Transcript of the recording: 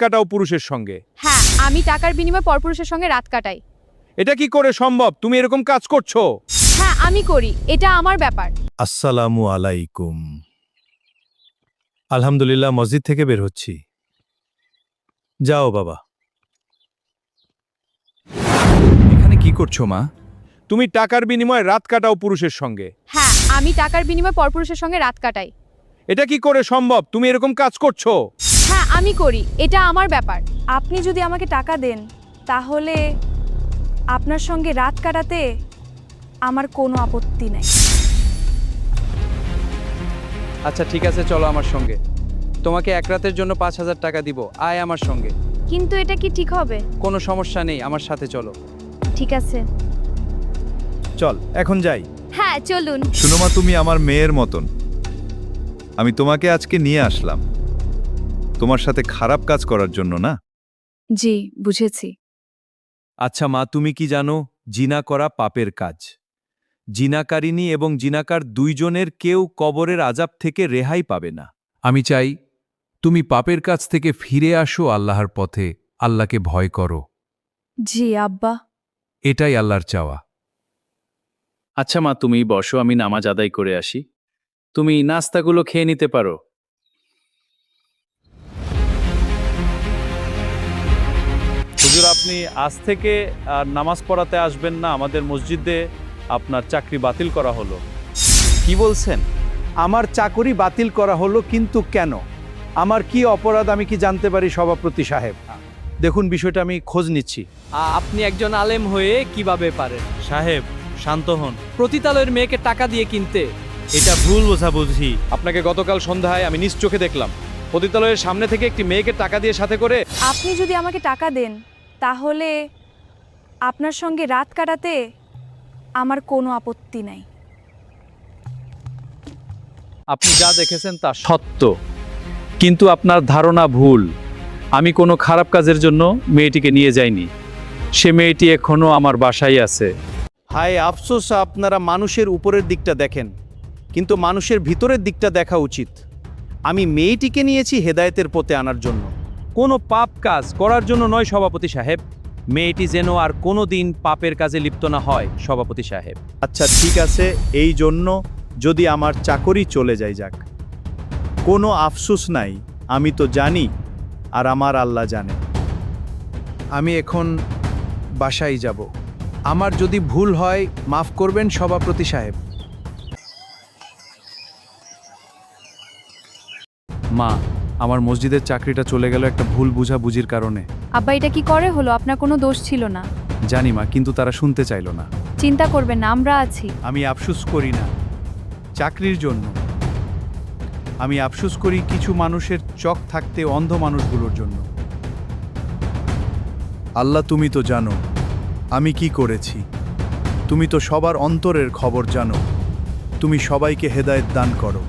কাটাও পুরুষের সঙ্গে। হ্যাঁ, আমি টাকার বিনিময়ে পরপুরুষের সঙ্গে রাত কাটাই। এটা কি করে সম্ভব? তুমি এরকম কাজ করছো? হ্যাঁ, আমি করি। এটা আমার ব্যাপার। আসসালামু আলাইকুম। আলহামদুলিল্লাহ, মসজিদ থেকে বের হচ্ছি। যাও বাবা। এখানে কি করছো মা? তুমি টাকার বিনিময়ে রাত কাটাও পুরুষের সঙ্গে। হ্যাঁ, আমি টাকার বিনিময়ে পরপুরুষের সঙ্গে রাত কাটাই। এটা কি করে সম্ভব? তুমি এরকম কাজ করছো? হ্যাঁ, আমি করি। এটা আমার ব্যাপার। আপনি যদি আমাকে টাকা দেন তাহলে আপনার সঙ্গে রাত কাটাতে আমার কোনো আপত্তি নাই। আচ্ছা ঠিক আছে, চলো আমার সঙ্গে। তোমাকে এক রাতের জন্য 5,000 টাকা দিব, আয় আমার সঙ্গে। কিন্তু এটা কি ঠিক হবে? কোনো সমস্যা নেই, আমার সাথে চলো। ঠিক আছে। চল এখন যাই। হ্যাঁ, চলুন। শুনো মা, তুমি আমার মেয়ের মতন। আমি তোমাকে আজকে নিয়ে আসলাম তোমার সাথে খারাপ কাজ করার জন্য না। জি, বুঝেছি। আচ্ছা মা, তুমি কি জানো জিনা করা পাপের কাজ? জিনাকারিনী এবং জিনাকার দুইজনের কেউ কবরের আযাব থেকে রেহাই পাবে না। আমি চাই তুমি পাপের কাজ থেকে ফিরে আসো আল্লাহর পথে, আল্লাহকে ভয় করো। জি আব্বা। এটাই আল্লাহর চাওয়া। আচ্ছা মা, তুমি বসো, আমি নামাজ আদায় করে আসি। তুমি নাস্তাগুলো খেয়ে নিতে পারো। হুজুর, আপনি আজ থেকে আর নামাজ পড়াতে আসবেন না। আমাদের মসজিদে আপনার চাকরি বাতিল করা হলো। কি বলছেন? আমার চাকরি বাতিল করা হলো, কিন্তু কেন? আমার কি অপরাধ আমি কি জানতে পারি সভাপতি সাহেব? দেখুন, বিষয়টা আমি খোঁজ নিচ্ছি। আপনি একজন আলেম হয়ে কিভাবে পারেন সাহেব, শান্ত হন। প্রতিতালের মেয়েকে টাকা দিয়ে কিনতে? এটা ভুল বোঝাবুঝি। আপনাকে গতকাল সন্ধ্যায় আমি নিজ চোখে দেখলাম পতিতালয়ের সামনে থেকে একটি মেয়েকে টাকা দিয়ে সাথে করে। আপনি যদি আমাকে টাকা দেন তাহলে আপনার সঙ্গে রাত কাটাতে আমার কোনো আপত্তি নাই। আপনি যা দেখেছেন তা সত্য, কিন্তু আপনার ধারণা ভুল। আমি কোনো খারাপ কাজের জন্য মেয়েটিকে নিয়ে যাইনি। সে মেয়েটি এখনো আমার বাসায় আছে। হায় আফসোস, আপনারা মানুষের উপরের দিকটা দেখেন, কিন্তু মানুষের ভিতরের দিকটা দেখা উচিত। আমি মেয়েটিকে নিয়েছি হেদায়েতের পথে আনার জন্য। কোনো পাপ কাজ করার জন্য নয় সভাপতি সাহেব। মেয়েটি যেন আর কোনো দিন পাপের কাজে লিপ্ত না হয় সভাপতি সাহেব। আচ্ছা ঠিক আছে, এই জন্য যদি আমার চাকরি চলে যায় যাক, কোনো আফসোস নাই। আমি তো জানি, আর আমার আল্লাহ জানে। আমি এখন বাসায় যাব। আমার যদি ভুল হয় মাফ করবেন সভাপতি সাহেব। মা, আমার মসজিদের চাকরিটা চলে গেল একটা ভুল বুঝাবুঝির কারণে। আব্বা, এটা কি করে হলো? আপনার কোনো দোষ ছিল না। জানি মা, কিন্তু তারা শুনতে চাইল না। চিন্তা করবেন না, আমরা আছি। আমি আফসোস করি না চাকরির জন্য, আমি আফসোস করি কিছু মানুষের চোখ থাকতে অন্ধ মানুষগুলোর জন্য। আল্লাহ, তুমি তো জানো আমি কি করেছি। তুমি তো সবার অন্তরের খবর জানো। তুমি সবাইকে হেদায়েত দান করো।